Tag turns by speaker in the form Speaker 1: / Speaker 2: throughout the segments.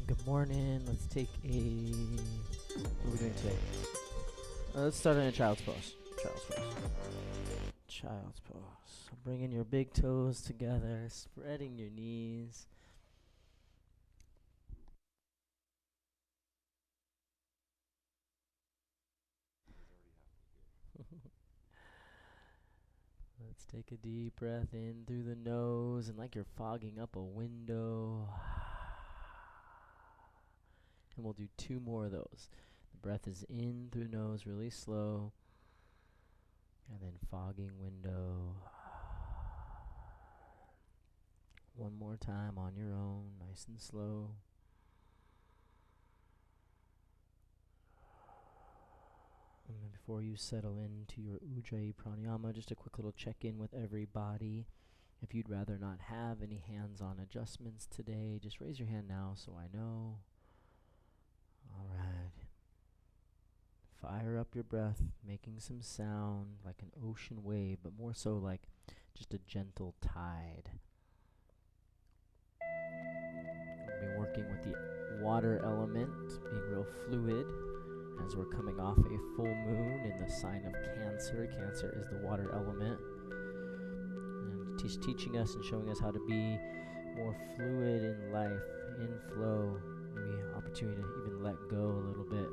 Speaker 1: Good morning. Let's take a. What are we doing today? Let's start in a child's pose. Child's pose. Child's pose. Bringing your big toes together, spreading your knees. Let's take a deep breath in through the nose and like you're fogging up a window. And we'll do 2 more of those. The breath is in through the nose, really slow. And then fogging window. One more time on your own, nice and slow. And then before you settle into your Ujjayi Pranayama, just a quick little check-in with everybody. If you'd rather not have any hands-on adjustments today, just raise your hand now so I know. All right. Fire up your breath, making some sound like an ocean wave, but more so like just a gentle tide. We've been working with the water element, being real fluid, as we're coming off a full moon in the sign of Cancer. Cancer is the water element. And teaching us and showing us how to be more fluid in life, in flow, maybe opportunity to even let go a little bit.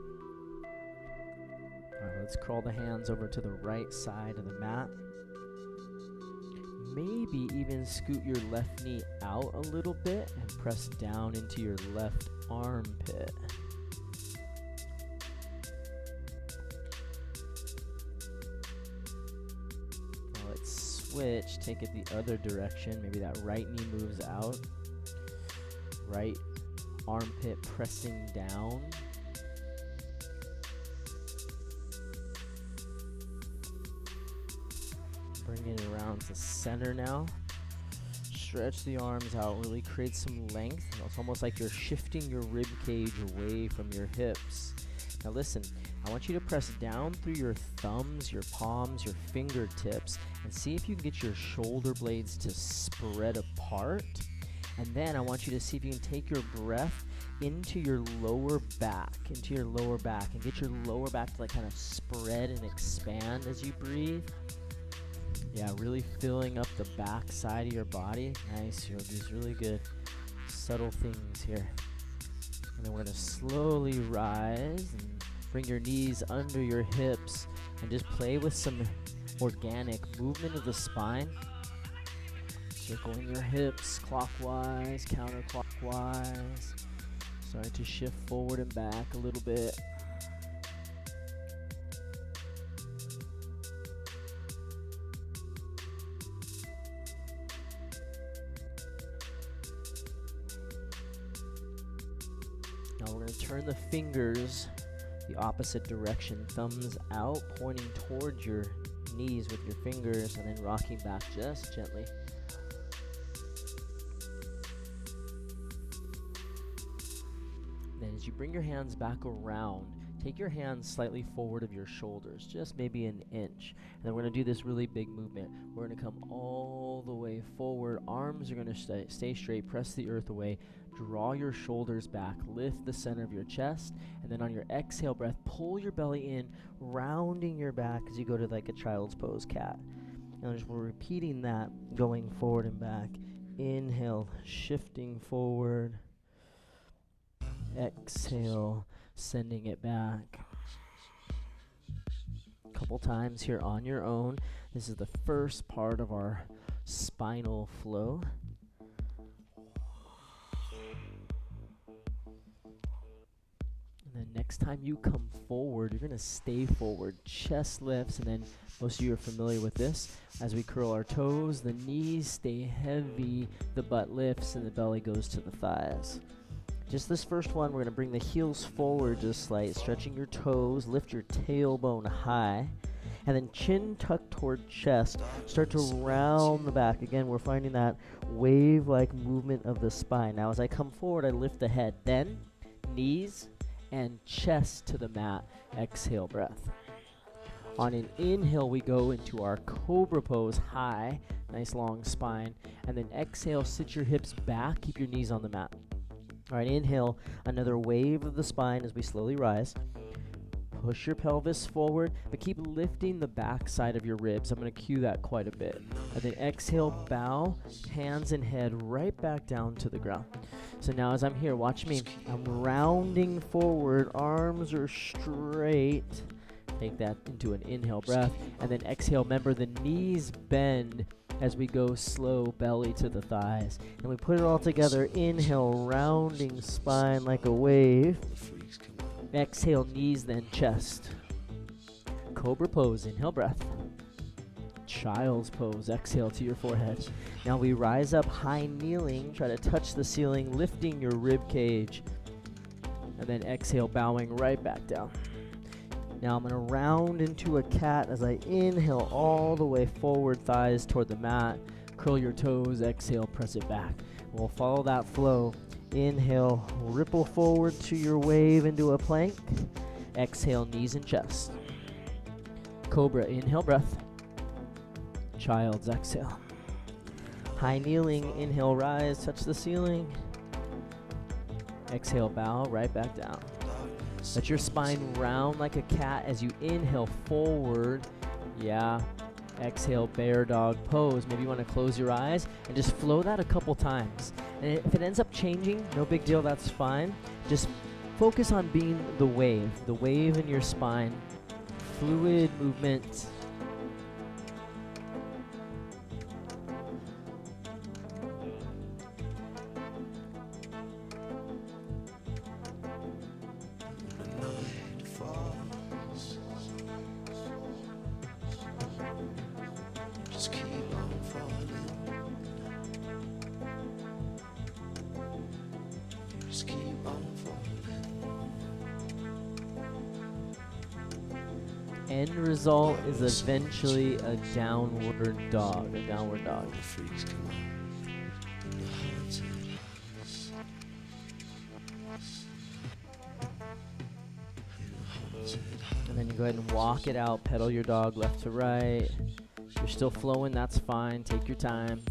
Speaker 1: All right, let's crawl the hands over to the right side of the mat. Maybe even scoot your left knee out a little bit and press down into your left armpit. Now let's switch, take it the other direction. Maybe that right knee moves out. Right armpit pressing down. Bring it around to center now. Stretch the arms out, really create some length. It's almost like you're shifting your rib cage away from your hips. Now listen, I want you to press down through your thumbs, your palms, your fingertips, and see if you can get your shoulder blades to spread apart. And then I want you to see if you can take your breath into your lower back, and get your lower back to like kind of spread and expand as you breathe. Yeah, really filling up the back side of your body. Nice, yogis, really good. Subtle things here. And then we're gonna slowly rise and bring your knees under your hips and just play with some organic movement of the spine. Circling your hips clockwise, counterclockwise. Starting to shift forward and back a little bit. Now we're going to turn the fingers the opposite direction, thumbs out, pointing towards your knees with your fingers, and then rocking back just gently. Then as you bring your hands back around, take your hands slightly forward of your shoulders, just maybe an inch. And then we're going to do this really big movement. We're going to come all the way forward. Arms are going to stay straight, press the earth away. Draw your shoulders back, lift the center of your chest, and then on your exhale breath, pull your belly in, rounding your back as you go to like a child's pose, cat. Now just we're repeating that, going forward and back. Inhale, shifting forward. Exhale, sending it back. A couple times here on your own. This is the first part of our spinal flow. And then next time you come forward, you're going to stay forward. Chest lifts, and then most of you are familiar with this. As we curl our toes, the knees stay heavy, the butt lifts, and the belly goes to the thighs. Just this first one, we're going to bring the heels forward just slight, stretching your toes, lift your tailbone high, and then chin tucked toward chest. Start to round the back. Again, we're finding that wave-like movement of the spine. Now, as I come forward, I lift the head. Then, knees and chest to the mat. Exhale, breath. On an inhale, we go into our cobra pose, high, nice long spine. And then exhale, sit your hips back, keep your knees on the mat. All right, inhale, another wave of the spine as we slowly rise. Push your pelvis forward, but keep lifting the back side of your ribs. I'm going to cue that quite a bit. And then exhale, bow, hands and head right back down to the ground. So now as I'm here, watch me. I'm rounding forward, arms are straight. Take that into an inhale breath. And then exhale, remember the knees bend as we go slow, belly to the thighs. And we put it all together. Inhale, rounding spine like a wave. Exhale, knees, then chest. Cobra pose, inhale, breath. Child's pose, exhale to your forehead. Now we rise up, high kneeling, try to touch the ceiling, lifting your rib cage. And then exhale, bowing right back down. Now I'm going to round into a cat as I inhale all the way forward, thighs toward the mat. Curl your toes, exhale, press it back. We'll follow that flow. Inhale, ripple forward to your wave into a plank. Exhale, knees and chest. Cobra, inhale, breath. Child's, exhale. High kneeling, inhale, rise, touch the ceiling. Exhale, bow, right back down. Let your spine round like a cat as you inhale forward. Yeah. Exhale, bear dog pose. Maybe you want to close your eyes and just flow that a couple times. And if it ends up changing, no big deal, that's fine. Just focus on being the wave in your spine. Fluid movement. End result is eventually a downward dog. And then you go ahead and walk it out, pedal your dog left to right. If you're still flowing, that's fine. Take your time.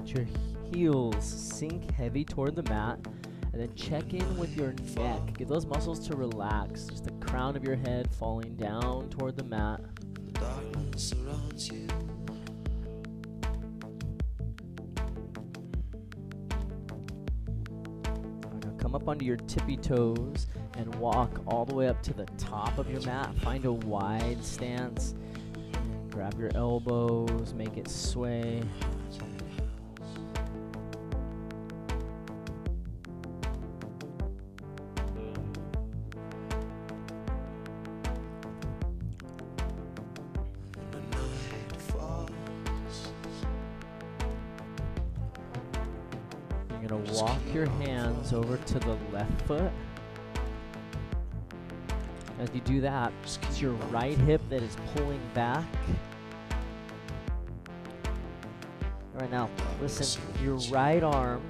Speaker 1: Your heels sink heavy toward the mat, and then check in with your neck. Get those muscles to relax. Just the crown of your head falling down toward the mat. The darkness surrounds you. Now come up onto your tippy toes and walk all the way up to the top of your mat. Find a wide stance. Grab your elbows, make it sway. You're going to walk your hands over to the left foot. As you do that, it's your right hip that is pulling back. All right, now, listen, your right arm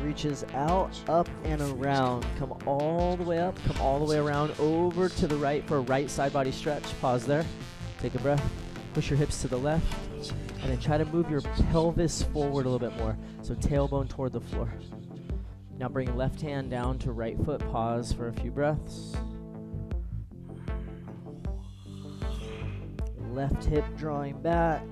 Speaker 1: reaches out, up, and around. Come all the way up, come all the way around, over to the right for a right side body stretch. Pause there. Take a breath. Push your hips to the left. And then try to move your pelvis forward a little bit more. So tailbone toward the floor. Now bring left hand down to right foot. Pause for a few breaths. Left hip drawing back.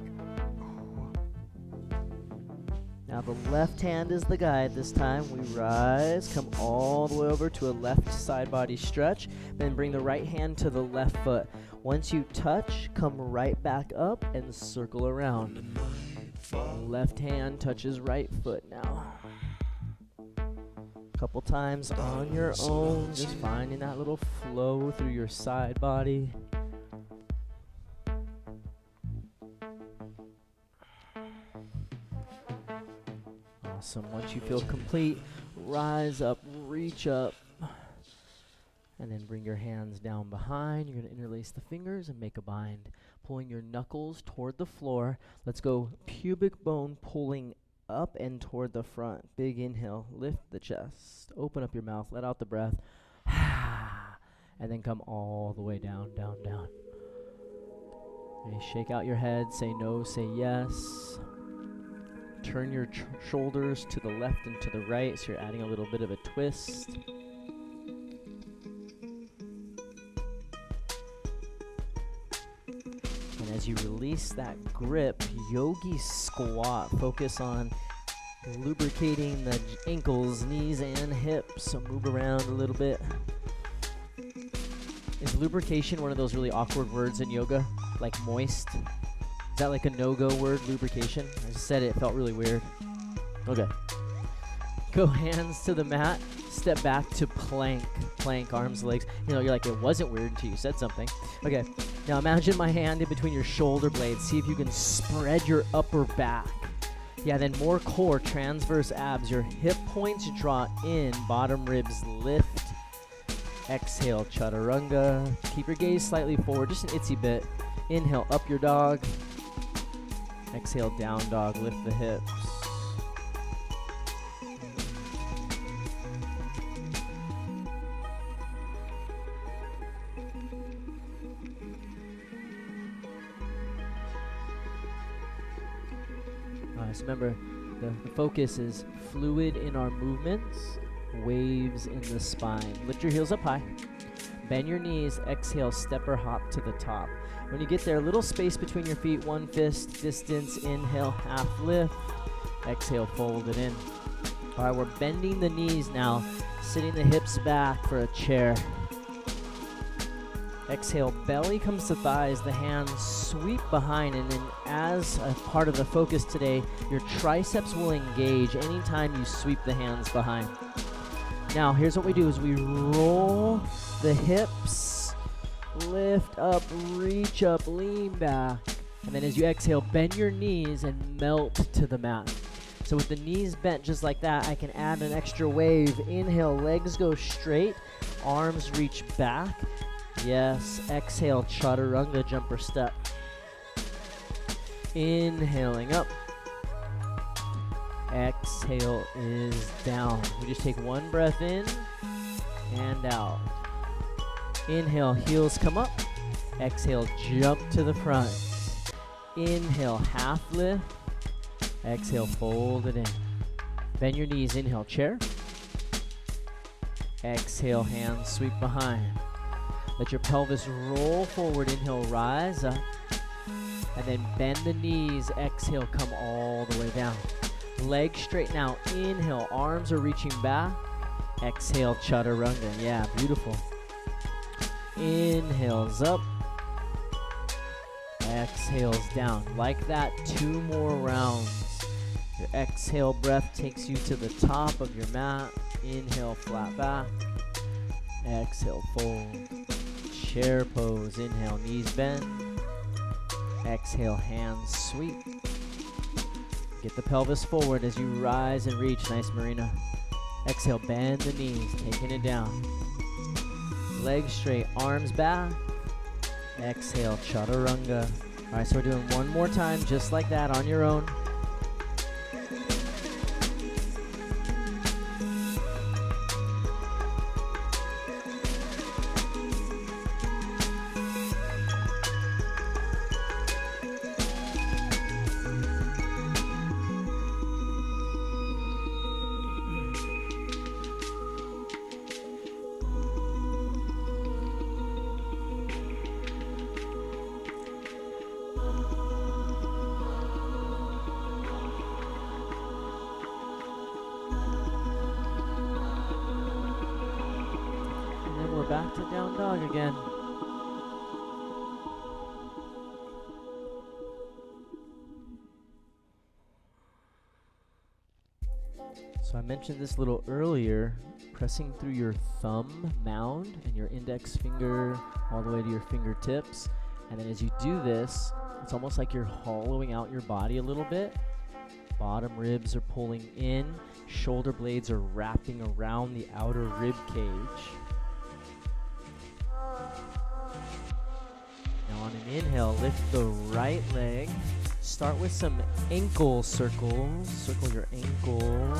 Speaker 1: Now the left hand is the guide this time. We rise, come all the way over to a left side body stretch. Then bring the right hand to the left foot. Once you touch, come right back up and circle around. Left hand touches right foot now. Couple times on your own, just finding that little flow through your side body. Awesome. Once you feel complete, rise up, reach up, and then bring your hands down behind. You're going to interlace the fingers and make a bind, pulling your knuckles toward the floor. Let's go pubic bone pulling up and toward the front. Big inhale, lift the chest, open up your mouth, let out the breath, and then come all the way down, down, down. Okay, shake out your head, say no, say yes. Turn your shoulders to the left and to the right, so you're adding a little bit of a twist. And as you release that grip, yogi squat. Focus on lubricating the ankles, knees, and hips. So move around a little bit. Is lubrication one of those really awkward words in yoga? Like moist? Is that like a no-go word, lubrication? I just said it, felt really weird. Okay. Go hands to the mat. Step back to plank. Plank, arms, legs. You know, you're like, it wasn't weird until you said something. Okay. Now imagine my hand in between your shoulder blades. See if you can spread your upper back. Yeah, then more core, transverse abs. Your hip points draw in, bottom ribs lift. Exhale, chaturanga. Keep your gaze slightly forward, just an itsy bit. Inhale, up your dog. Exhale, down dog, lift the hips. So remember, the focus is fluid in our movements, waves in the spine. Lift your heels up high. Bend your knees. Exhale, step or hop to the top. When you get there, a little space between your feet, one fist distance. Inhale, half lift. Exhale, fold it in. All right, we're bending the knees now, sitting the hips back for a chair. Exhale, belly comes to thighs, the hands sweep behind, and then as a part of the focus today, your triceps will engage anytime you sweep the hands behind. Now, here's what we do is we roll the hips, lift up, reach up, lean back, and then as you exhale, bend your knees and melt to the mat. So with the knees bent just like that, I can add an extra wave. Inhale, legs go straight, arms reach back. Yes, exhale, chaturanga, jumper step. Inhaling up. Exhale is down. We just take one breath in and out. Inhale, heels come up. Exhale, jump to the front. Inhale, half lift. Exhale, fold it in. Bend your knees, inhale, chair. Exhale, hands sweep behind. Let your pelvis roll forward. Inhale, rise up. And then bend the knees. Exhale, come all the way down. Legs straighten out. Inhale, arms are reaching back. Exhale, chaturanga. Yeah, beautiful. Inhales up. Exhales down. Like that, 2 more rounds. Your exhale breath takes you to the top of your mat. Inhale, flat back. Exhale, fold. Chair pose. Inhale, knees bend. Exhale, hands sweep. Get the pelvis forward as you rise and reach. Nice, Marina. Exhale, bend the knees, taking it down. Legs straight, arms back. Exhale, chaturanga. All right, so we're doing one more time just like that on your own. Back to down dog again. So I mentioned this a little earlier, pressing through your thumb mound and your index finger all the way to your fingertips. And then as you do this, it's almost like you're hollowing out your body a little bit. Bottom ribs are pulling in, shoulder blades are wrapping around the outer rib cage. Now on an inhale, lift the right leg, Start with some ankle circles. Circle your ankle.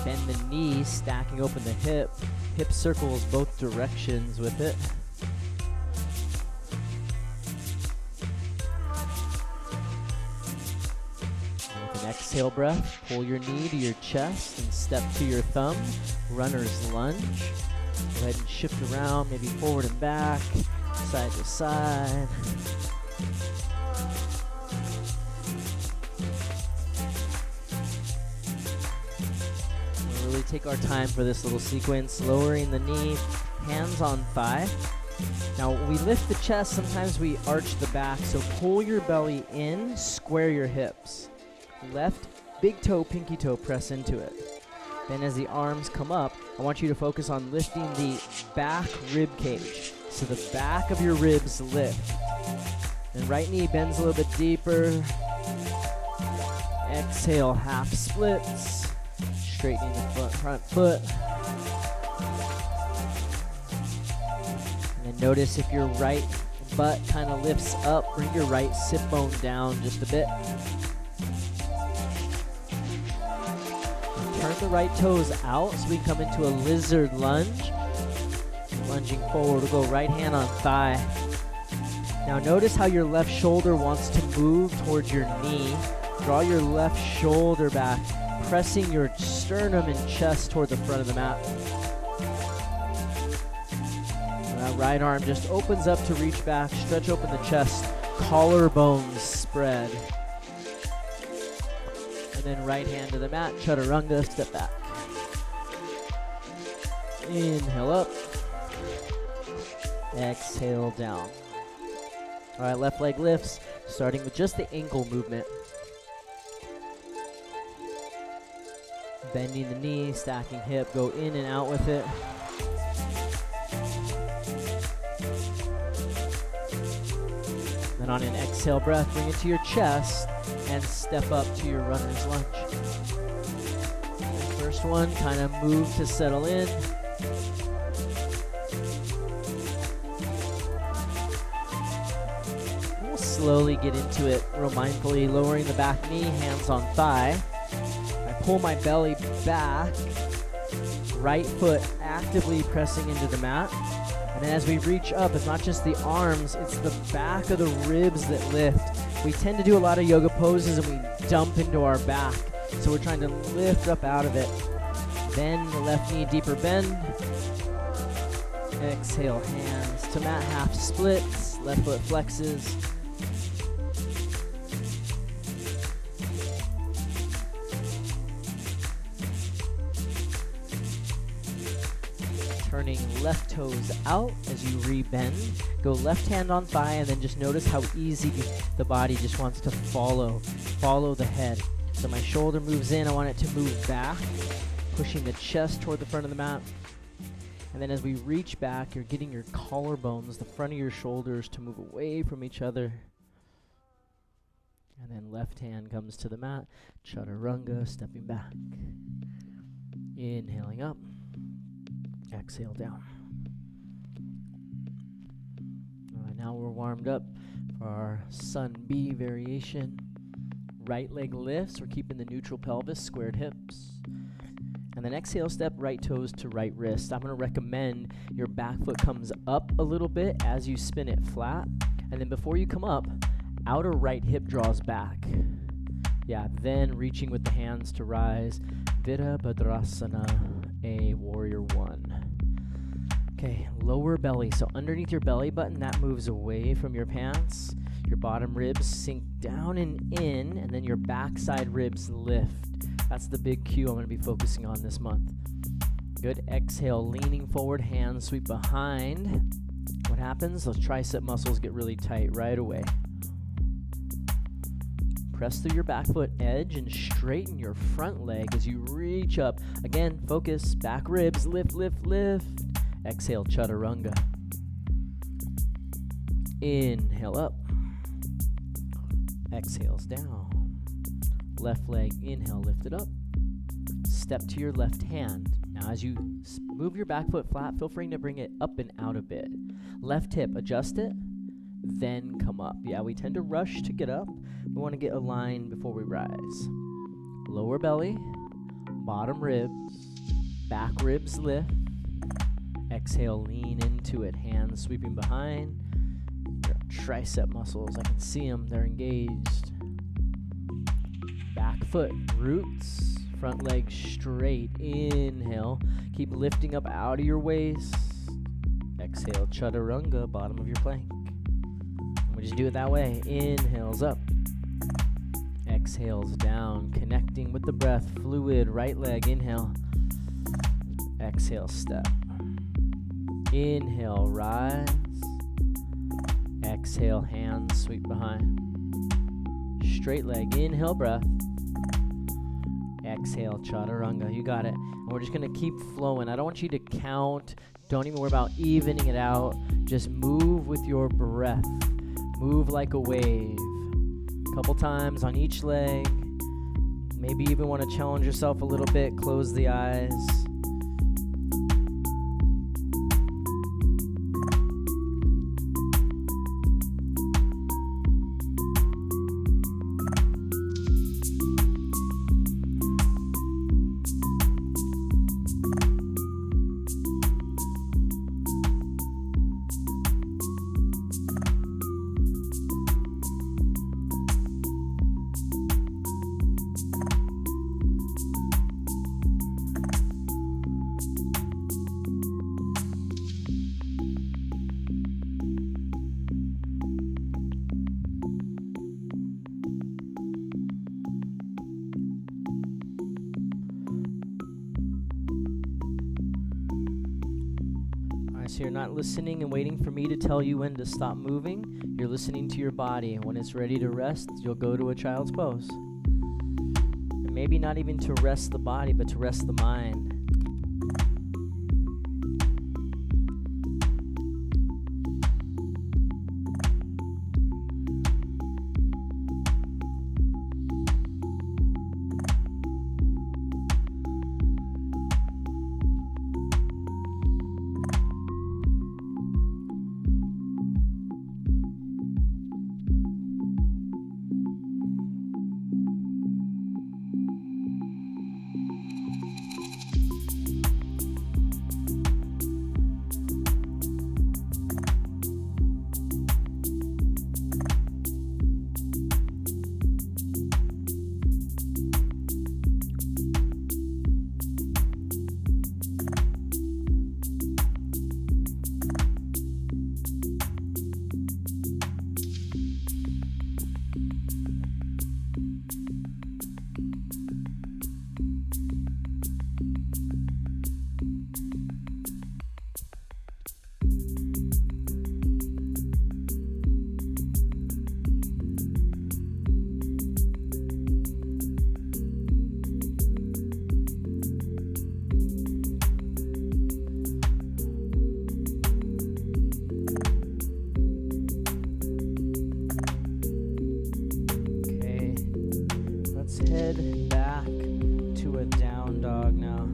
Speaker 1: Bend the knee, stacking open the hip. Hip circles both directions with it. With an exhale breath, pull your knee to your chest and step to your thumb. Runner's lunge. Go ahead and shift around, maybe forward and back, side to side. We'll really take our time for this little sequence. Lowering the knee, hands on thigh. Now, when we lift the chest, sometimes we arch the back, so pull your belly in, square your hips. Left big toe, pinky toe, press into it. Then as the arms come up, I want you to focus on lifting the back rib cage. So the back of your ribs lift. And right knee bends a little bit deeper. Exhale, half splits. Straightening the front foot. And then notice if your right butt kind of lifts up, bring your right sit bone down just a bit. Turn the right toes out so we can come into a lizard lunge. Lunging forward, we'll go right hand on thigh. Now notice how your left shoulder wants to move towards your knee. Draw your left shoulder back, pressing your sternum and chest toward the front of the mat. And that right arm just opens up to reach back, stretch open the chest, collarbones spread. And then right hand to the mat, chaturanga, step back. Inhale up. Exhale down. All right, left leg lifts, starting with just the ankle movement. Bending the knee, stacking hip, go in and out with it. Then on an exhale breath, bring it to your chest and step up to your runner's lunge. First one, kind of move to settle in. We'll slowly get into it, real mindfully, lowering the back knee, hands on thigh. I pull my belly back, right foot actively pressing into the mat. And then as we reach up, it's not just the arms, it's the back of the ribs that lift. We tend to do a lot of yoga poses and we dump into our back. So we're trying to lift up out of it. Then the left knee deeper bend. Exhale, hands to mat, half splits, left foot flexes. Turning left toes out as you re-bend. Go left hand on thigh and then just notice how easy the body just wants to follow the head. So my shoulder moves in, I want it to move back, pushing the chest toward the front of the mat. And then as we reach back, you're getting your collarbones, the front of your shoulders to move away from each other. And then left hand comes to the mat, chaturanga, stepping back. Inhaling up. Exhale down. All right, now we're warmed up for our Sun B variation. Right leg lifts, we're keeping the neutral pelvis, squared hips. And then exhale, step right toes to right wrist. I'm going to recommend your back foot comes up a little bit as you spin it flat. And then before you come up, outer right hip draws back. Yeah, then reaching with the hands to rise. Virabhadrasana, a warrior one. Okay, lower belly. So underneath your belly button, that moves away from your pants. Your bottom ribs sink down and in, and then your backside ribs lift. That's the big cue I'm going to be focusing on this month. Good. Exhale, leaning forward, hands sweep behind. What happens? Those tricep muscles get really tight right away. Press through your back foot edge and straighten your front leg as you reach up. Again, focus, back ribs, lift, lift, lift. Exhale, chaturanga. Inhale up. Exhales down. Left leg, inhale, lift it up. Step to your left hand. Now as you move your back foot flat, feel free to bring it up and out a bit. Left hip, adjust it. then come up. Yeah, we tend to rush to get up. We want to get aligned before we rise. Lower belly, bottom ribs, back ribs lift. Exhale, lean into it, hands sweeping behind. Your tricep muscles, I can see them, they're engaged. Back foot, roots, front leg straight. Inhale, keep lifting up out of your waist. Exhale, chaturanga, bottom of your plank. We just do it that way. Inhales up. Exhales down, connecting with the breath. Fluid, right leg, inhale. Exhale, step. Inhale, rise. Exhale, hands sweep behind. Straight leg, inhale, breath. Exhale, chaturanga. You got it. And we're just going to keep flowing. I don't want you to count. Don't even worry about evening it out. Just move with your breath. Move like a wave. A couple times on each leg. Maybe even want to challenge yourself a little bit. Close the eyes. So you're not listening and waiting for me to tell you when to stop moving. You're listening to your body. When it's ready to rest, you'll go to a child's pose. And maybe not even to rest the body, but to rest the mind. Head back to a down dog now.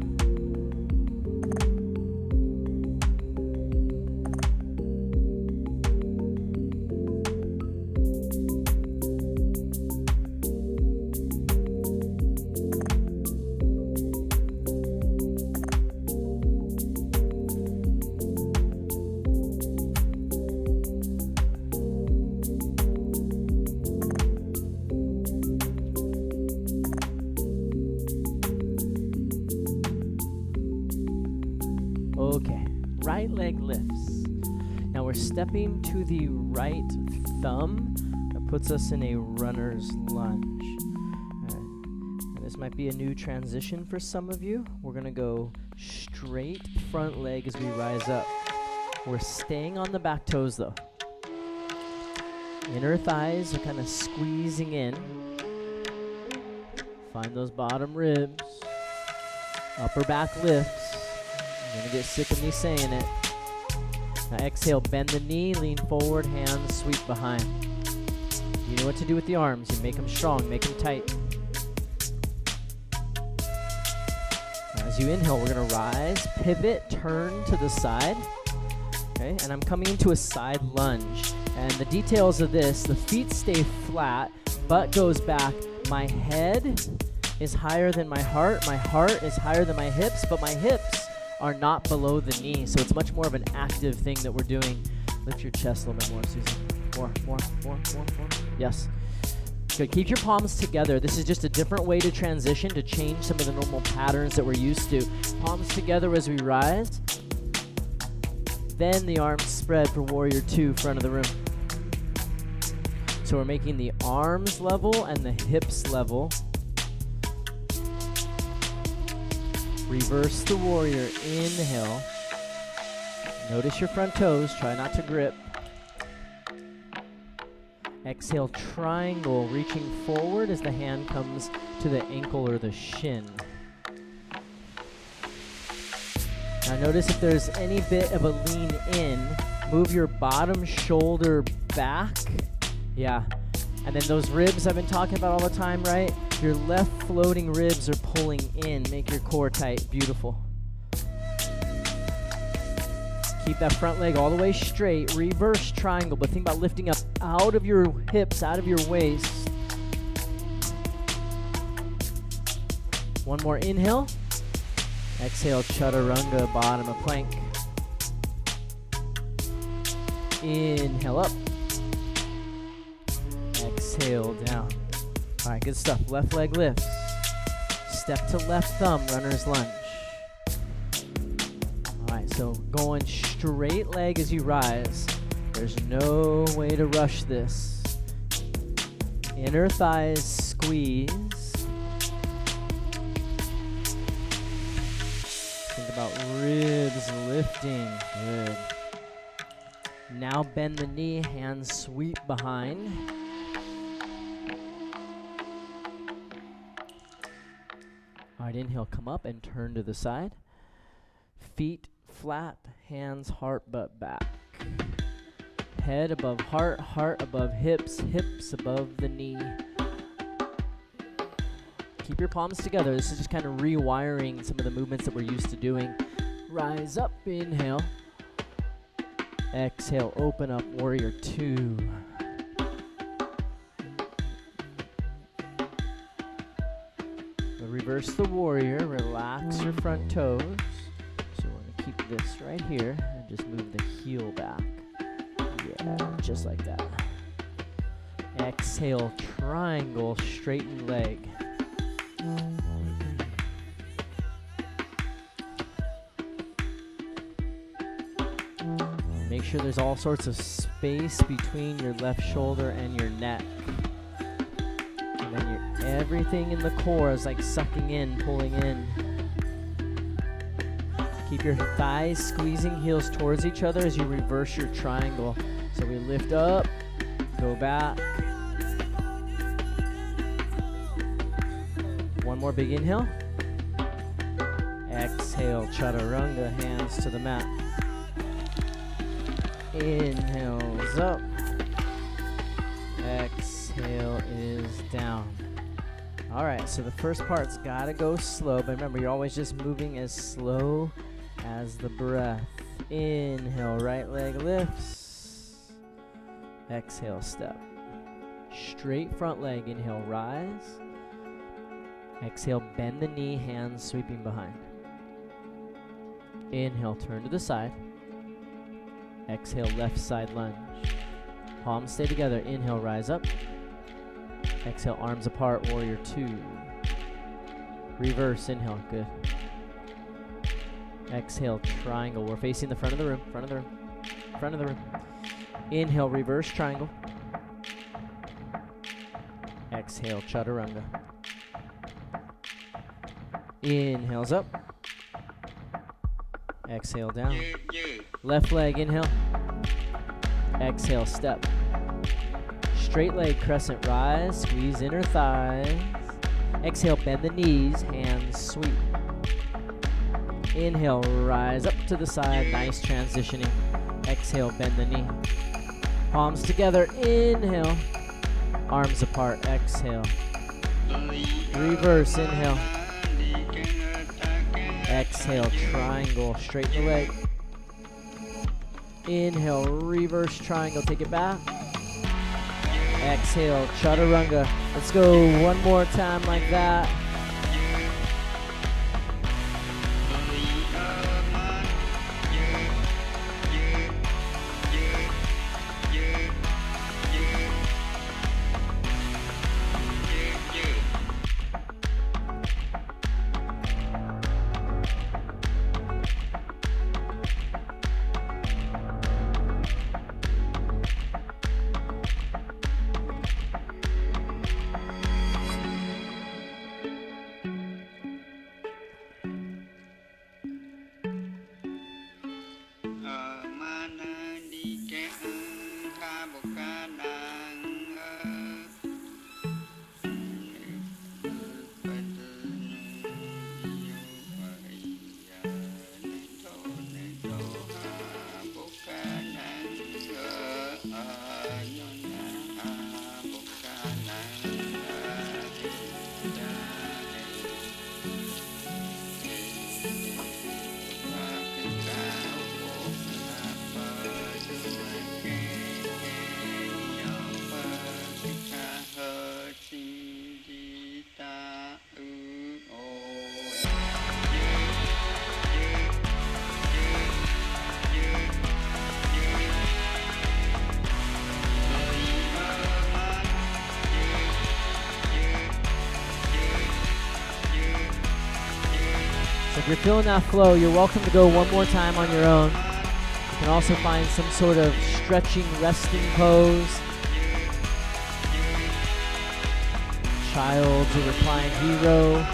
Speaker 1: Okay, right leg lifts. Now we're stepping to the right thumb. That puts us in a runner's lunge. All right. And this might be a new transition for some of you. We're going to go straight front leg as we rise up. We're staying on the back toes though. Inner thighs are kind of squeezing in. Find those bottom ribs. Upper back lifts. You're gonna get sick of me saying it. Now exhale, bend the knee, lean forward, hands sweep behind. You know what to do with the arms. You make them strong, make them tight. Now as you inhale, we're gonna rise, pivot, turn to the side. Okay, and I'm coming into a side lunge. And the details of this, the feet stay flat, butt goes back, my head is higher than my heart is higher than my hips, but my hips are not below the knee, so it's much more of an active thing that we're doing. Lift your chest a little bit more, Susan. More. Yes. Good. Keep your palms together. This is just a different way to transition, to change some of the normal patterns that we're used to. Palms together as we rise. Then the arms spread for warrior 2, front of the room. So we're making the arms level and the hips level. Reverse the warrior. Inhale. Notice your front toes. Try not to grip. Exhale, triangle, reaching forward as the hand comes to the ankle or the shin. Now notice if there's any bit of a lean in, move your bottom shoulder back. Yeah. And then those ribs I've been talking about all the time, right? Your left floating ribs are pulling in. Make your core tight. Beautiful. Keep that front leg all the way straight. Reverse triangle, but think about lifting up out of your hips, out of your waist. One more inhale. Exhale, chaturanga, bottom of plank. Inhale up. Exhale down. All right, good stuff. Left leg lifts. Step to left thumb, runner's lunge. All right, so going straight leg as you rise. There's no way to rush this. Inner thighs squeeze. Think about ribs lifting. Good. Now bend the knee, hands sweep behind. All right, inhale, come up and turn to the side. Feet flat, hands, heart, butt back. Head above heart, heart above hips, hips above the knee. Keep your palms together. This is just kind of rewiring some of the movements that we're used to doing. Rise up, inhale. Exhale, open up, warrior 2. Reverse the warrior, relax your front toes. So we're gonna keep this right here and just move the heel back. Yeah, just like that. Exhale, triangle, straighten leg. Make sure there's all sorts of space between your left shoulder and your neck. And then everything in the core is like sucking in, pulling in. Keep your thighs squeezing, heels towards each other as you reverse your triangle. So we lift up, go back. One more big inhale. Exhale, chaturanga, hands to the mat. Inhales up. Exhale is down. All right, so the first part's gotta go slow, but remember, you're always just moving as slow as the breath. Inhale, right leg lifts. Exhale, step. Straight front leg, inhale, rise. Exhale, bend the knee, hands sweeping behind. Inhale, turn to the side. Exhale, left side lunge. Palms stay together. Inhale, rise up. Exhale, arms apart, warrior 2. Reverse, inhale, good. Exhale, triangle. We're facing the front of the room, front of the room, front of the room. Inhale, reverse triangle. Exhale, chaturanga. Inhales up. Exhale down. Left leg, inhale. Exhale, step. Straight leg, crescent rise. Squeeze inner thighs. Exhale, bend the knees. Hands sweep. Inhale, rise up to the side. Nice transitioning. Exhale, bend the knee. Palms together. Inhale. Arms apart. Exhale. Reverse. Inhale. Exhale, triangle. Straighten the leg. Inhale, reverse triangle, take it back. Exhale, chaturanga. Let's go one more time like that. If you're feeling that flow, you're welcome to go one more time on your own. You can also find some sort of stretching, resting pose. Child's or reclined hero.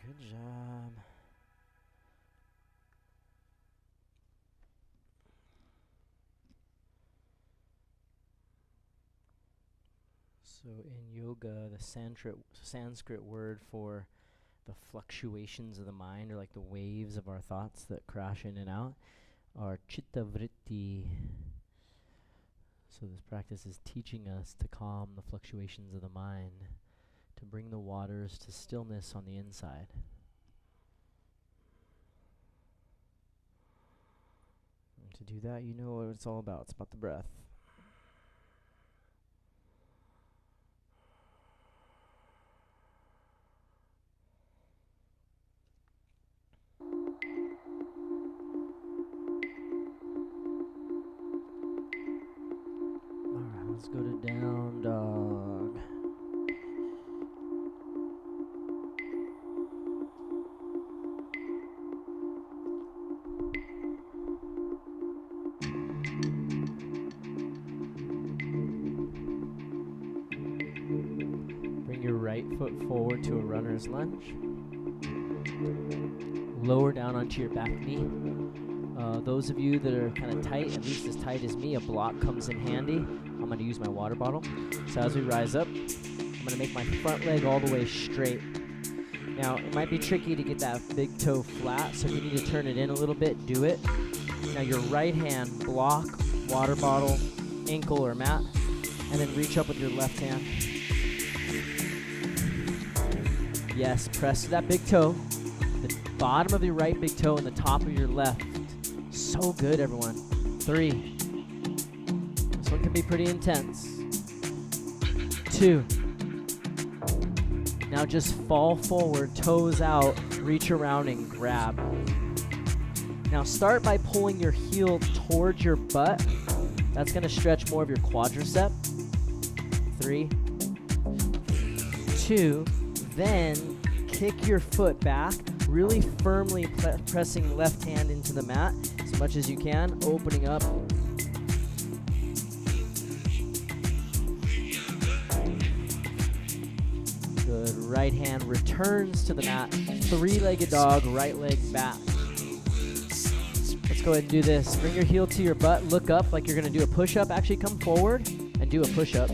Speaker 1: Good job. So in yoga, the Sanskrit word for the fluctuations of the mind, or like the waves of our thoughts that crash in and out, are chitta vritti. So this practice is teaching us to calm the fluctuations of the mind, to bring the waters to stillness on the inside. And to do that, you know what it's all about. It's about the breath. Alright, let's go to down dog. Your right foot forward to a runner's lunge. Lower down onto your back knee. Those of you that are kind of tight, at least as tight as me, a block comes in handy. I'm going to use my water bottle. So as we rise up, I'm going to make my front leg all the way straight. Now, it might be tricky to get that big toe flat, so if you need to turn it in a little bit, do it. Now your right hand, block, water bottle, ankle or mat, and then reach up with your left hand. Yes, press that big toe, the bottom of your right big toe and the top of your left. So good, everyone. 3. This one can be pretty intense. 2. Now just fall forward, toes out, reach around and grab. Now start by pulling your heel towards your butt. That's going to stretch more of your quadricep. 3, 2, then kick your foot back, really firmly pressing left hand into the mat as much as you can, opening up. Good. Right hand returns to the mat. 3-legged dog, right leg back. Let's go ahead and do this. Bring your heel to your butt, look up like you're going to do a push-up. Actually, come forward and do a push-up.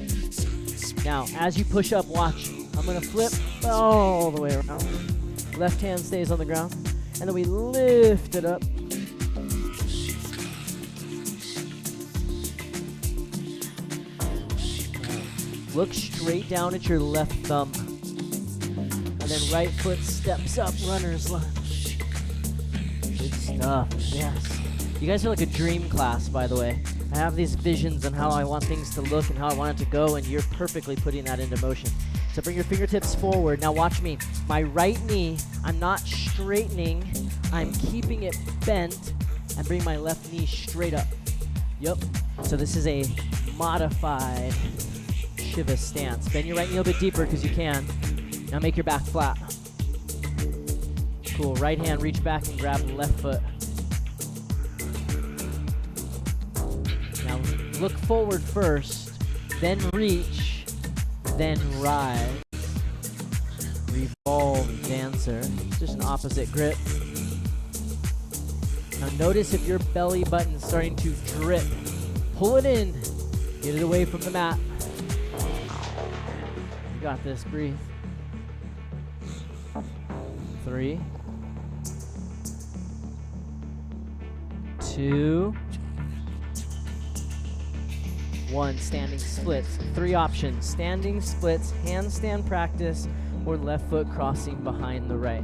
Speaker 1: Now, as you push up, watch. I'm going to flip all the way around. Left hand stays on the ground. And then we lift it up. Look straight down at your left thumb. And then right foot steps up, runner's lunge. Good stuff, yes. You guys are like a dream class, by the way. I have these visions on how I want things to look and how I want it to go, and you're perfectly putting that into motion. So bring your fingertips forward. Now watch me. My right knee, I'm not straightening. I'm keeping it bent and bring my left knee straight up. Yep. So this is a modified Shiva stance. Bend your right knee a little bit deeper because you can. Now make your back flat. Cool. Right hand, reach back and grab the left foot. Now look forward first, then reach, then rise. Revolve dancer. Just an opposite grip. Now notice if your belly button's starting to drip. Pull it in. Get it away from the mat. You got this. Breathe. 3, 2, 1. Standing splits. 3 options. Standing splits, handstand practice, or left foot crossing behind the right.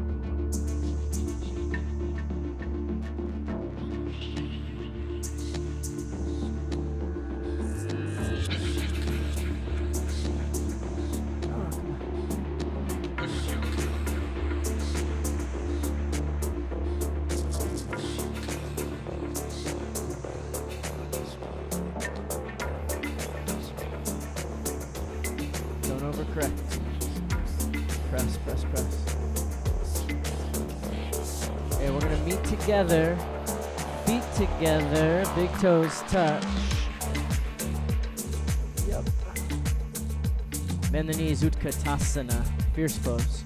Speaker 1: Together, feet together, big toes touch. Yep. Bend the knees, Utkatasana, fierce pose.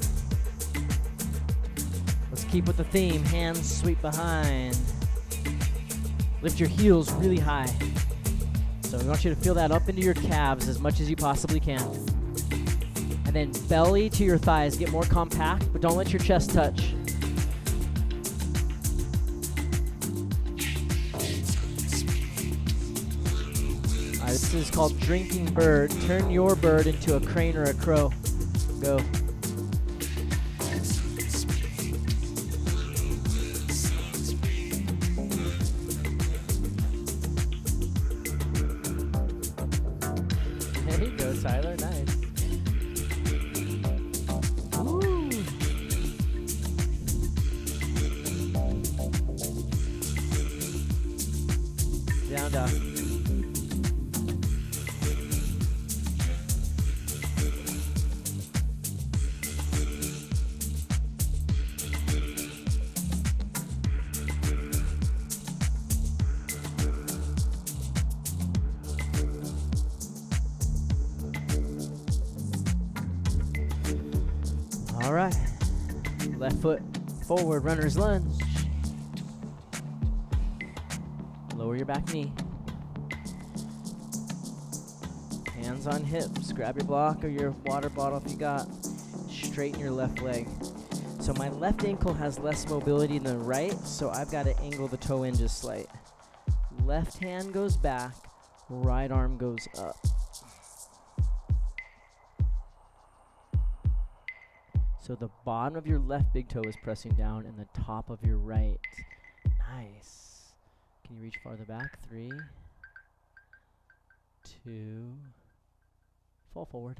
Speaker 1: Let's keep with the theme, hands sweep behind. Lift your heels really high. So we want you to feel that up into your calves as much as you possibly can. And then belly to your thighs, get more compact, but don't let your chest touch. This is called drinking bird. Turn your bird into a crane or a crow. Go. There you go, Tyler. Nice. Woo. Down dog. All right, left foot forward, runner's lunge. Lower your back knee. Hands on hips. Grab your block or your water bottle if you got. Straighten your left leg. So my left ankle has less mobility than the right, so I've got to angle the toe in just slight. Left hand goes back, right arm goes up. So the bottom of your left big toe is pressing down and the top of your right. Nice. Can you reach farther back? 3, 2, fall forward.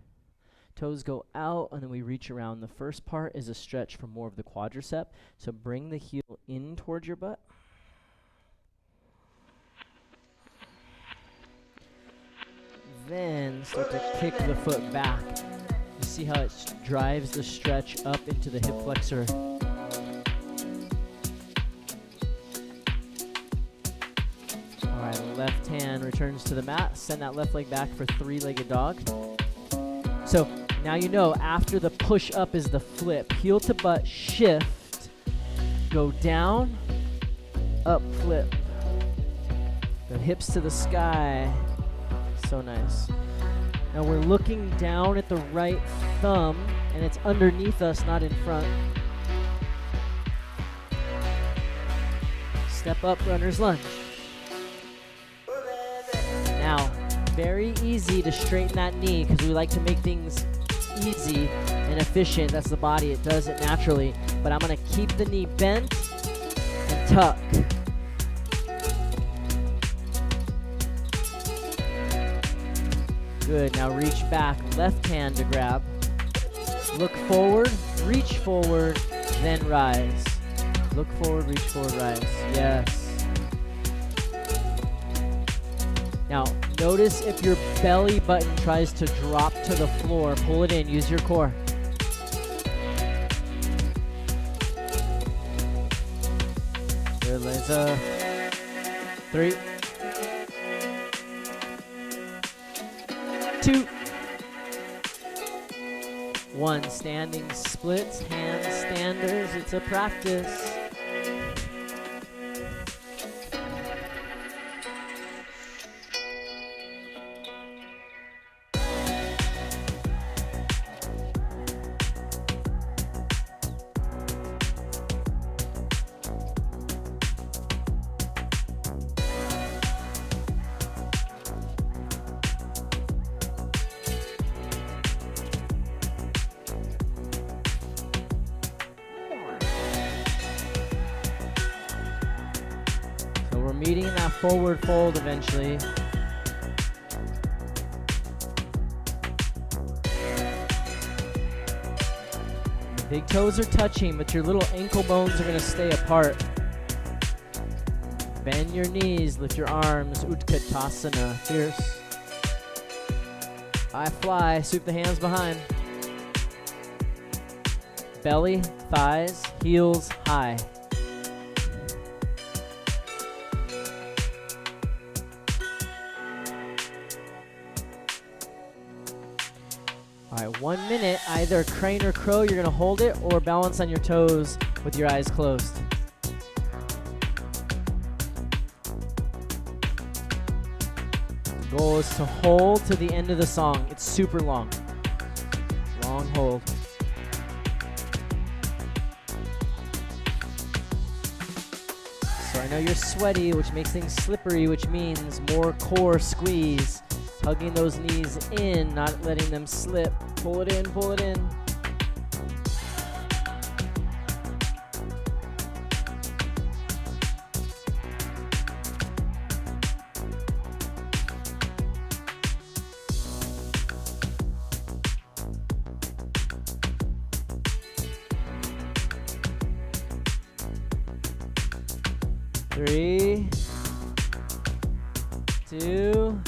Speaker 1: Toes go out and then we reach around. The first part is a stretch for more of the quadricep. So bring the heel in towards your butt. Then start to kick the foot back. You see how it drives the stretch up into the hip flexor. Alright, left hand returns to the mat. Send that left leg back for three-legged dog. So now you know after the push up is the flip. Heel to butt, shift, go down, up, flip. The hips to the sky. So nice. Now we're looking down at the right thumb, and it's underneath us, not in front. Step up, runner's lunge. Now, very easy to straighten that knee because we like to make things easy and efficient. That's the body, it does it naturally. But I'm gonna keep the knee bent and tuck. Good, now reach back, left hand to grab. Look forward, reach forward, then rise. Look forward, reach forward, rise. Yes. Now, notice if your belly button tries to drop to the floor, pull it in, use your core. Good, Liza. 3, 2, 1. Standing splits, handstanders. It's a practice. Meeting that forward fold eventually. The big toes are touching, but your little ankle bones are going to stay apart. Bend your knees, lift your arms, Utkatasana, fierce. I fly, sweep the hands behind. Belly, thighs, heels high. Alright, 1 minute, either crane or crow, you're gonna hold it, or balance on your toes with your eyes closed. The goal is to hold to the end of the song. It's super long. Long hold. So I know you're sweaty, which makes things slippery, which means more core squeeze. Hugging those knees in, not letting them slip. Pull it in, pull it in. Three, 2,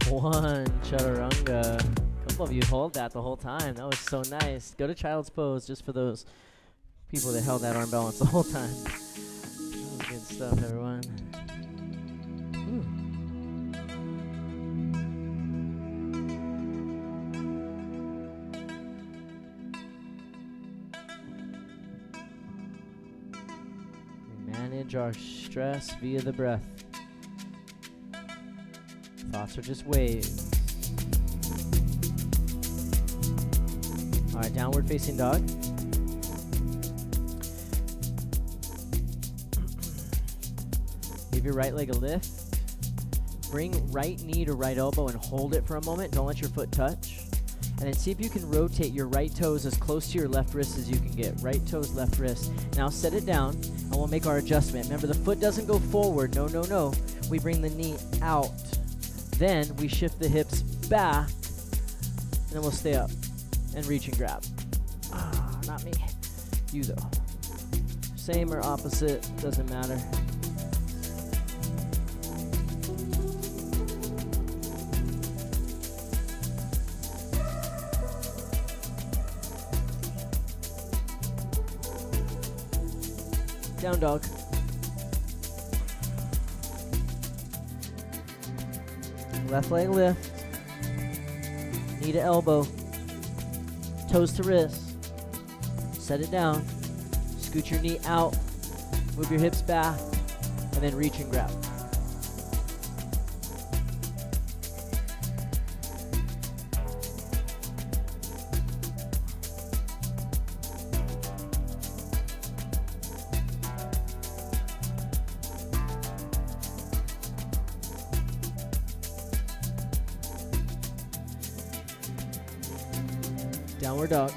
Speaker 1: 1, chaturanga. A couple of you hold that the whole time. That was so nice. Go to child's pose just for those people that held that arm balance the whole time. That was good stuff, everyone. We manage our stress via the breath. Thoughts are just waves. Alright, downward facing dog. Give your right leg a lift. Bring right knee to right elbow and hold it for a moment. Don't let your foot touch. And then see if you can rotate your right toes as close to your left wrist as you can get. Right toes, left wrist. Now set it down, and we'll make our adjustment. Remember, the foot doesn't go forward. No, no, no. We bring the knee out. Then we shift the hips back, and then we'll stay up and reach and grab. Not me. You, though. Same or opposite, doesn't matter. Down dog. Left leg lift. Knee to elbow. Toes to wrist. Set it down. Scoot your knee out. Move your hips back. And then reach and grab. Downward dog.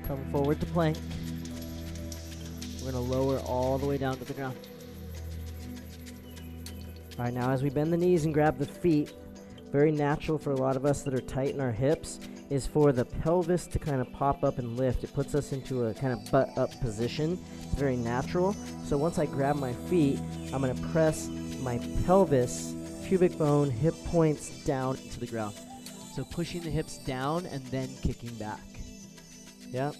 Speaker 1: Come forward to plank. We're going to lower all the way down to the ground. All right, now as we bend the knees and grab the feet, very natural for a lot of us that are tight in our hips is for the pelvis to kind of pop up and lift. It puts us into a kind of butt up position. It's very natural. So once I grab my feet, I'm going to press my pelvis, pubic bone, hip points down to the ground. So pushing the hips down and then kicking back. Yep.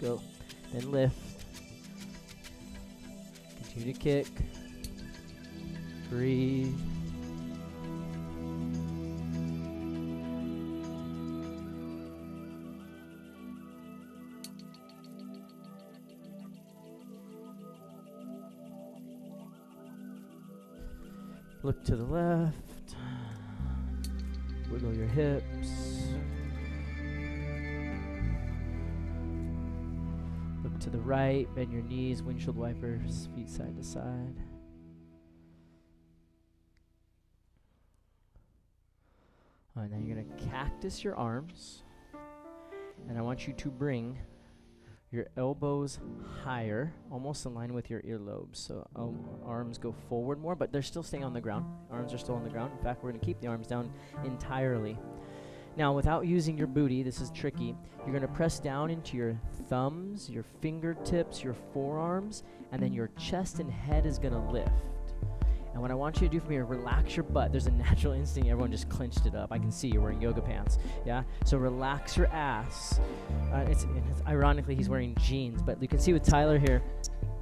Speaker 1: Go. Then lift. Continue to kick. Breathe. Look to the left. Wiggle your hips. Look to the right. Bend your knees. Windshield wipers. Feet side to side. All right, now you're going to cactus your arms. And I want you to bring your elbows higher, almost in line with your earlobes. So arms go forward more, but they're still staying on the ground. Arms are still on the ground. In fact, we're going to keep the arms down entirely. Now, without using your booty, this is tricky, you're going to press down into your thumbs, your fingertips, your forearms, and then your chest and head is going to lift. And what I want you to do from here, relax your butt. There's a natural instinct. Everyone just clenched it up. I can see you're wearing yoga pants. Yeah? So relax your ass. It's ironically, he's wearing jeans, but you can see with Tyler here,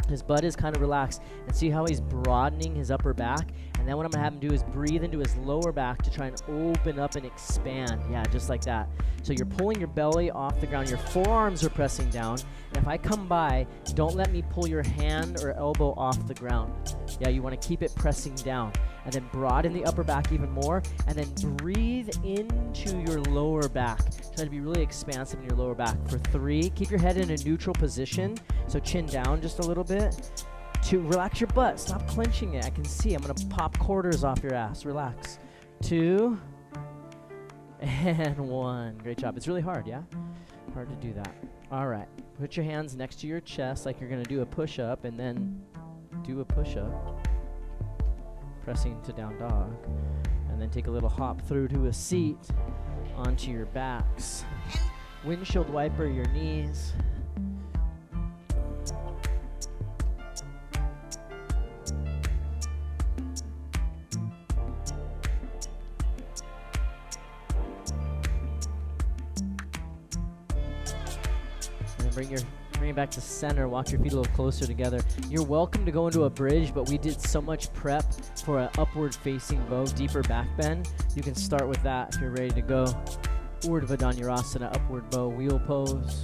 Speaker 1: his butt is kind of relaxed. And see how he's broadening his upper back? And then what I'm going to have him do is breathe into his lower back to try and open up and expand. Yeah, just like that. So you're pulling your belly off the ground. Your forearms are pressing down. And if I come by, don't let me pull your hand or elbow off the ground. Yeah, you want to keep it pressing down. And then broaden the upper back even more. And then breathe into your lower back. Try to be really expansive in your lower back. For 3, keep your head in a neutral position. So chin down just a little bit. 2, relax your butt. Stop clenching it. I can see. I'm going to pop quarters off your ass. Relax. 2. And 1. Great job. It's really hard, yeah? Hard to do that. All right. Put your hands next to your chest like you're going to do a push-up, and then do a push-up. Pressing to down dog. And then take a little hop through to a seat onto your backs. Windshield wiper your knees. Bring it back to center. Walk your feet a little closer together. You're welcome to go into a bridge, but we did so much prep for an upward facing bow, deeper back bend. You can start with that if you're ready to go. Urdhva Dhanurasana, upward bow, wheel pose.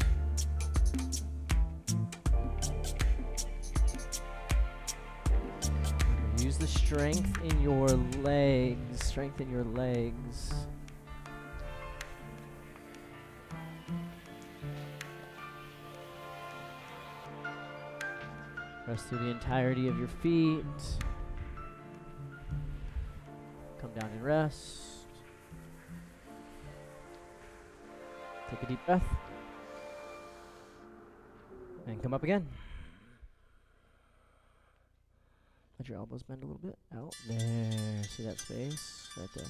Speaker 1: Use the strength in your legs. Strengthen your legs. Press through the entirety of your feet. Come down and rest. Take a deep breath. And come up again. Let your elbows bend a little bit. Out. There. See that space? Right there.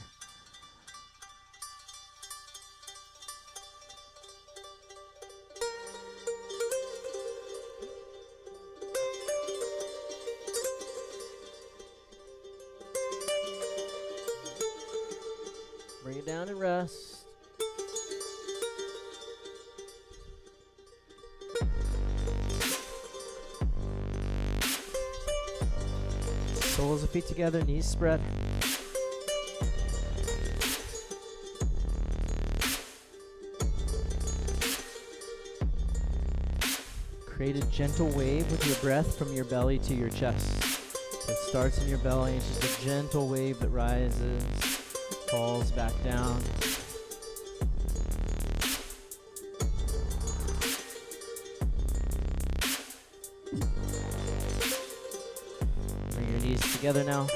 Speaker 1: Bring it down and rest. Soles of feet together, knees spread. Create a gentle wave with your breath from your belly to your chest. So it starts in your belly, it's just a gentle wave that rises, falls back down. Together now.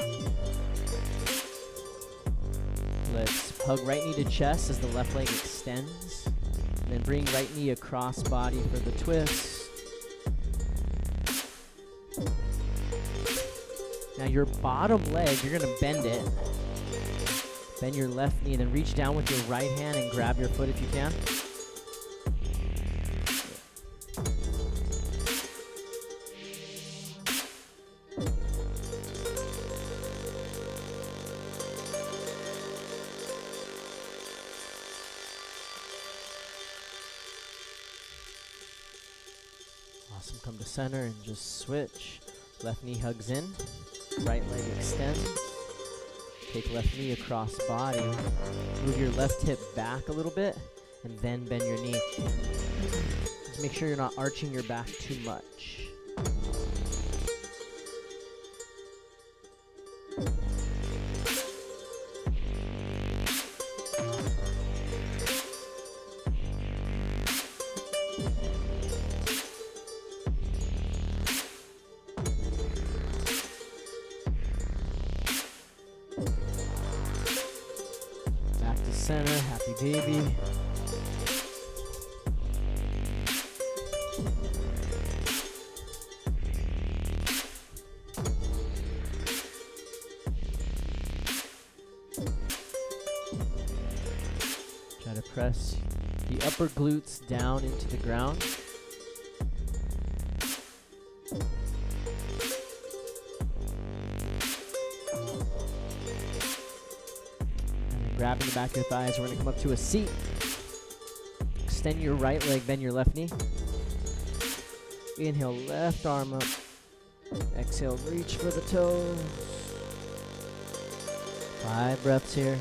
Speaker 1: Let's hug right knee to chest as the left leg extends. And then bring right knee across body for the twist. Now your bottom leg, you're going to bend it. Bend your left knee and then reach down with your right hand and grab your foot if you can. Awesome. Come to center and just switch. Left knee hugs in. Right leg extends. Take left knee across body. Move your left hip back a little bit and then bend your knee. Just make sure you're not arching your back too much. Center, happy baby. Try to press the upper glutes down into the ground. Grabbing the back of your thighs, we're going to come up to a seat. Extend your right leg, bend your left knee. Inhale, left arm up. Exhale, reach for the toes. 5 breaths here.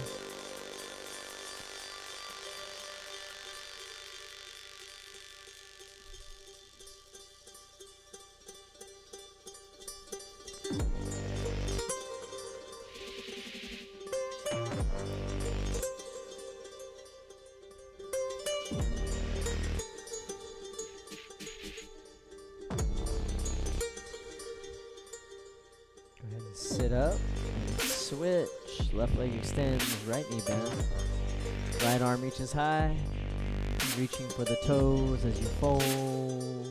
Speaker 1: Sit up and switch. Left leg extends, right knee bends. Right arm reaches high. Reaching for the toes as you fold.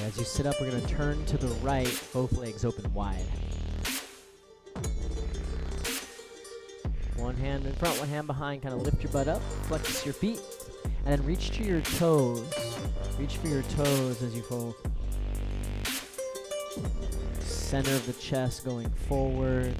Speaker 1: As you sit up, we're going to turn to the right, both legs open wide. One hand in front, one hand behind, kind of lift your butt up, flex your feet, and then reach to your toes. Reach for your toes as you fold. Center of the chest going forward.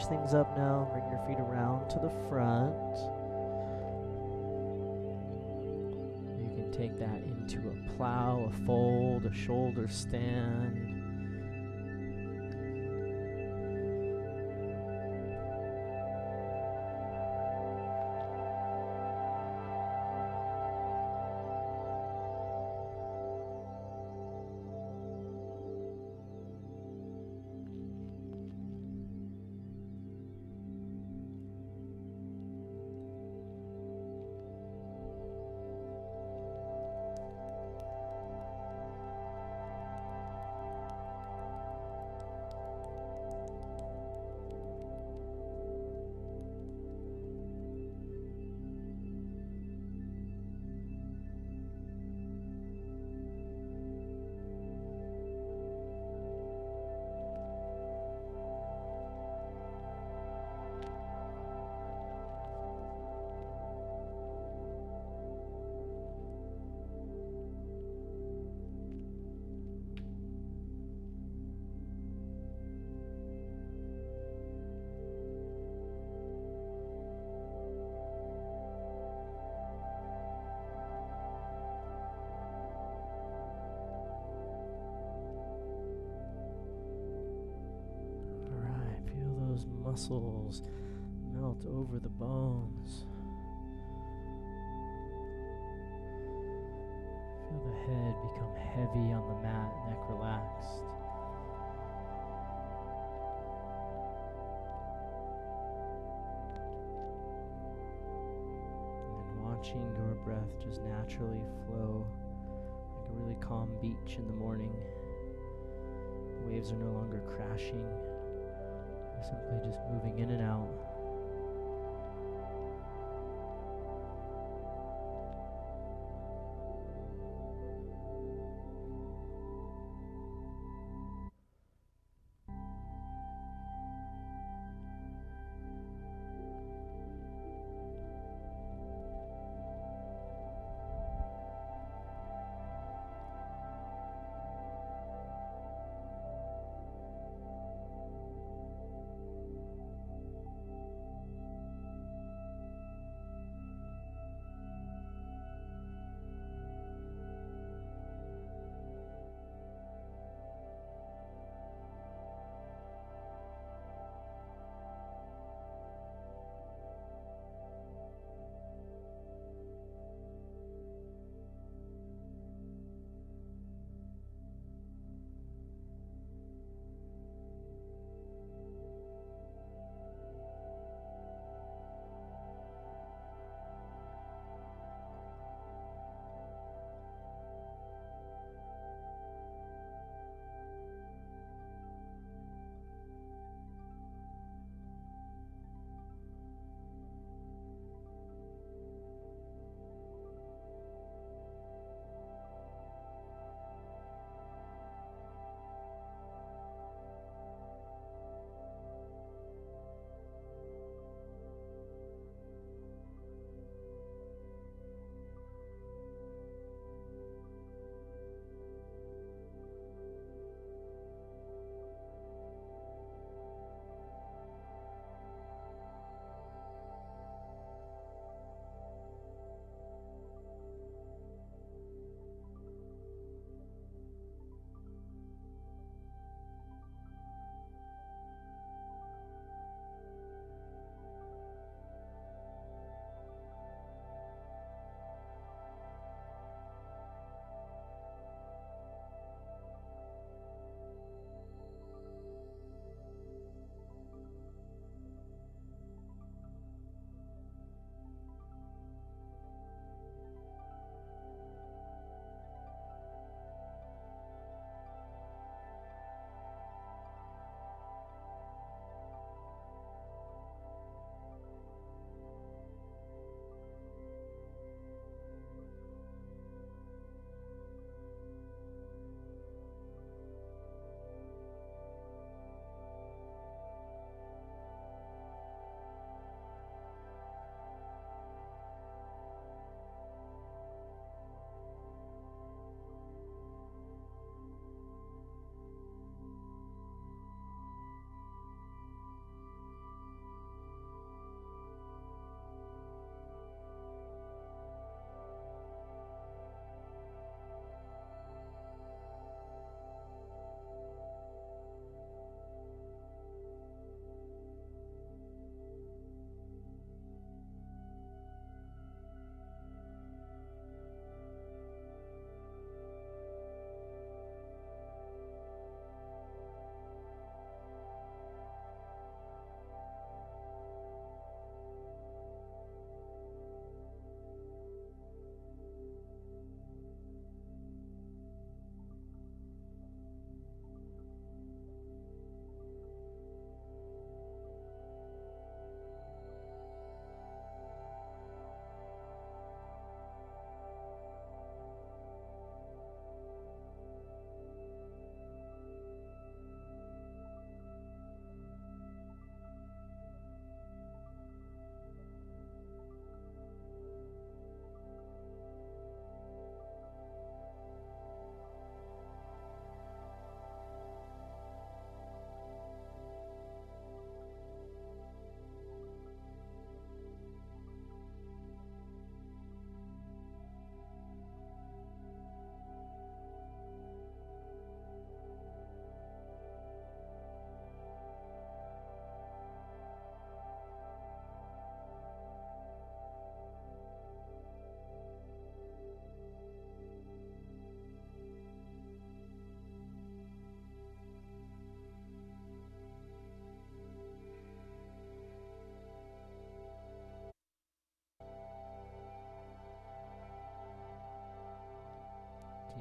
Speaker 1: change things up now. Bring your feet around to the front. You can take that into a plow, a fold, a shoulder stand. Muscles melt over the bones. Feel the head become heavy on the mat, neck relaxed. And then watching your breath just naturally flow like a really calm beach in the morning. The waves are no longer crashing. Simply just moving in and out.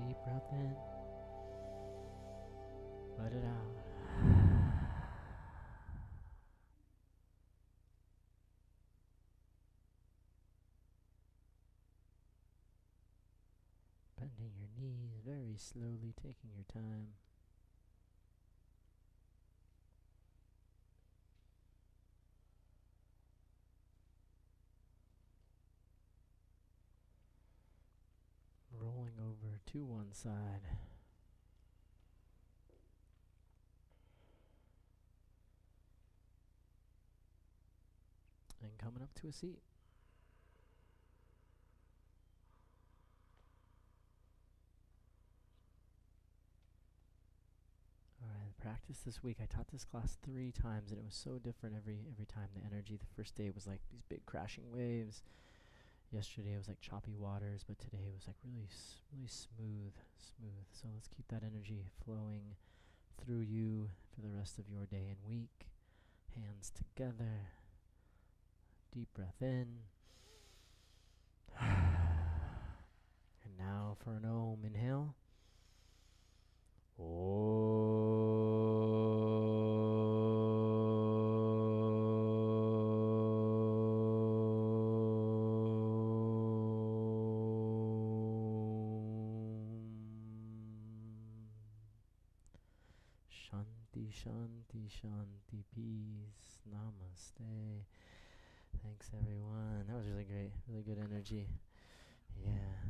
Speaker 1: Deep breath in. Let it out. Bending your knees very slowly, taking your time. Rolling over to one side. And coming up to a seat. Alright, practice this week. I taught this class 3 times and it was so different every time. The energy, the first day was like these big crashing waves. Yesterday it was like choppy waters, but today it was like really smooth. So let's keep that energy flowing through you for the rest of your day and week. Hands together. Deep breath in. And now for an Om. Inhale. Shanti, shanti, shanti, peace. Namaste. Thanks everyone. That was really great. Really good energy. Yeah.